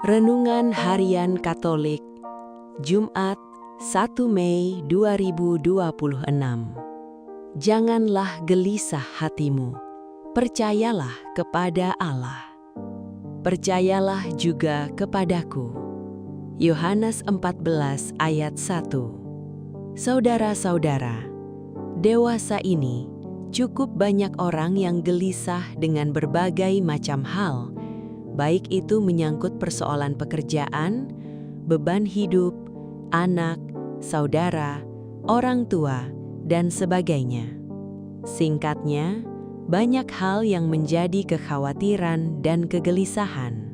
Renungan Harian Katolik, Jumat 1 Mei 2026. Janganlah gelisah hatimu, percayalah kepada Allah. Percayalah juga kepadaku. Yohanes 14 ayat 1. Saudara-saudara, dewasa ini cukup banyak orang yang gelisah dengan berbagai macam hal, baik itu menyangkut persoalan pekerjaan, beban hidup, anak, saudara, orang tua, dan sebagainya. Singkatnya, banyak hal yang menjadi kekhawatiran dan kegelisahan.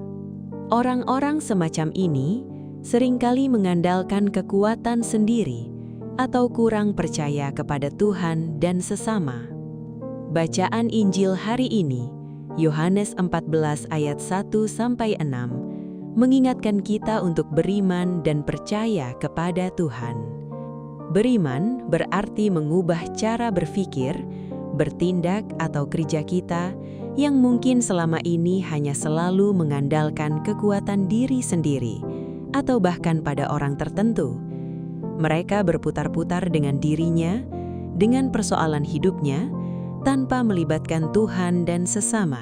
Orang-orang semacam ini seringkali mengandalkan kekuatan sendiri atau kurang percaya kepada Tuhan dan sesama. Bacaan Injil hari ini, Yohanes 14 ayat 1-6, mengingatkan kita untuk beriman dan percaya kepada Tuhan. Beriman berarti mengubah cara berpikir, bertindak atau kerja kita yang mungkin selama ini hanya selalu mengandalkan kekuatan diri sendiri atau bahkan pada orang tertentu. Mereka berputar-putar dengan dirinya, dengan persoalan hidupnya, tanpa melibatkan Tuhan dan sesama.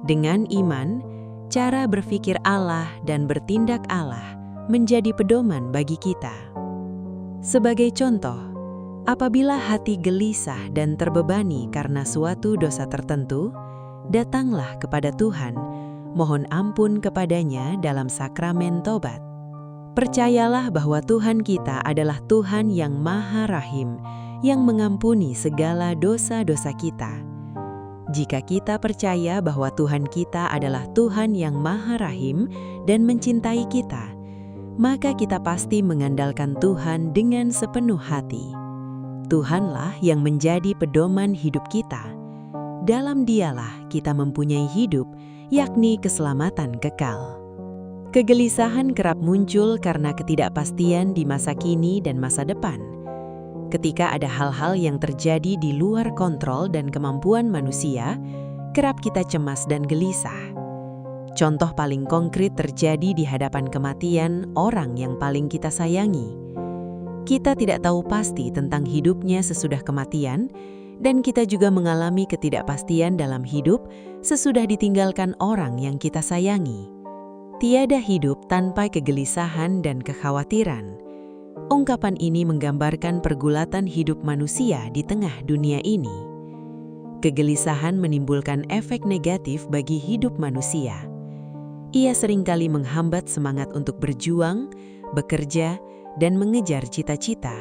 Dengan iman, cara berpikir Allah dan bertindak Allah menjadi pedoman bagi kita. Sebagai contoh, apabila hati gelisah dan terbebani karena suatu dosa tertentu, datanglah kepada Tuhan, mohon ampun kepadanya dalam sakramen tobat. Percayalah bahwa Tuhan kita adalah Tuhan yang Maha Rahim, yang mengampuni segala dosa-dosa kita. Jika kita percaya bahwa Tuhan kita adalah Tuhan yang Maha Rahim dan mencintai kita, maka kita pasti mengandalkan Tuhan dengan sepenuh hati. Tuhanlah yang menjadi pedoman hidup kita. Dalam Dialah kita mempunyai hidup, yakni keselamatan kekal. Kegelisahan kerap muncul karena ketidakpastian di masa kini dan masa depan. Ketika ada hal-hal yang terjadi di luar kontrol dan kemampuan manusia, kerap kita cemas dan gelisah. Contoh paling konkret terjadi di hadapan kematian orang yang paling kita sayangi. Kita tidak tahu pasti tentang hidupnya sesudah kematian, dan kita juga mengalami ketidakpastian dalam hidup sesudah ditinggalkan orang yang kita sayangi. Tiada hidup tanpa kegelisahan dan kekhawatiran. Ungkapan ini menggambarkan pergulatan hidup manusia di tengah dunia ini. Kegelisahan menimbulkan efek negatif bagi hidup manusia. Ia seringkali menghambat semangat untuk berjuang, bekerja, dan mengejar cita-cita.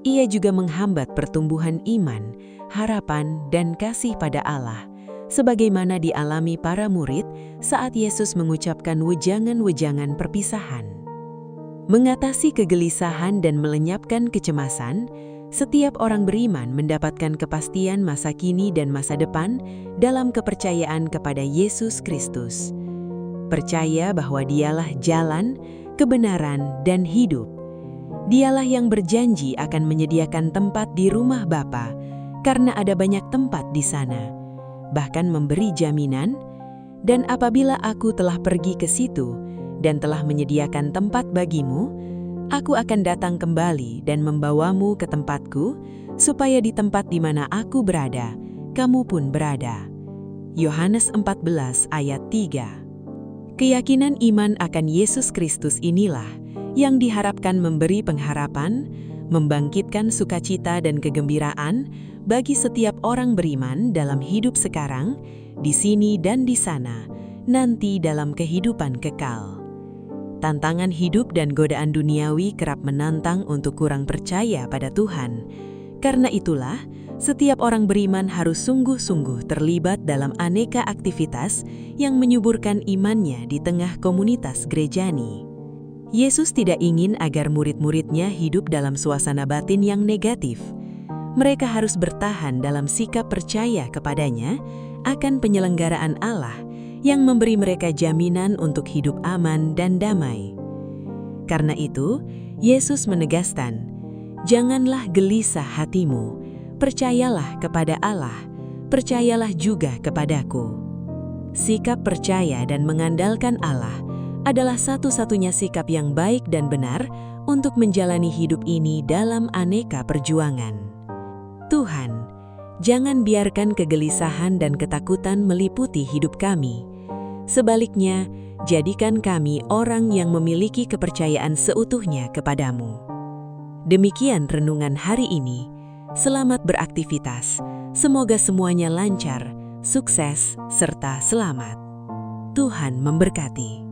Ia juga menghambat pertumbuhan iman, harapan, dan kasih pada Allah, sebagaimana dialami para murid saat Yesus mengucapkan wejangan-wejangan perpisahan. Mengatasi kegelisahan dan melenyapkan kecemasan, setiap orang beriman mendapatkan kepastian masa kini dan masa depan dalam kepercayaan kepada Yesus Kristus. Percaya bahwa Dialah jalan, kebenaran, dan hidup. Dialah yang berjanji akan menyediakan tempat di rumah Bapa, karena ada banyak tempat di sana. Bahkan memberi jaminan, dan apabila aku telah pergi ke situ dan telah menyediakan tempat bagimu, aku akan datang kembali dan membawamu ke tempatku, supaya di tempat di mana aku berada, kamu pun berada. Yohanes 14 ayat 3. Keyakinan iman akan Yesus Kristus inilah yang diharapkan memberi pengharapan, membangkitkan sukacita dan kegembiraan bagi setiap orang beriman dalam hidup sekarang, di sini dan di sana, nanti dalam kehidupan kekal. Tantangan hidup dan godaan duniawi kerap menantang untuk kurang percaya pada Tuhan. Karena itulah, setiap orang beriman harus sungguh-sungguh terlibat dalam aneka aktivitas yang menyuburkan imannya di tengah komunitas gerejani. Yesus tidak ingin agar murid-muridnya hidup dalam suasana batin yang negatif. Mereka harus bertahan dalam sikap percaya kepadanya akan penyelenggaraan Allah yang memberi mereka jaminan untuk hidup aman dan damai. Karena itu, Yesus menegaskan, "Janganlah gelisah hatimu, percayalah kepada Allah, percayalah juga kepadaku." Sikap percaya dan mengandalkan Allah adalah satu-satunya sikap yang baik dan benar untuk menjalani hidup ini dalam aneka perjuangan. Tuhan, jangan biarkan kegelisahan dan ketakutan meliputi hidup kami. Sebaliknya, jadikan kami orang yang memiliki kepercayaan seutuhnya kepadamu. Demikian renungan hari ini. Selamat beraktivitas. Semoga semuanya lancar, sukses, serta selamat. Tuhan memberkati.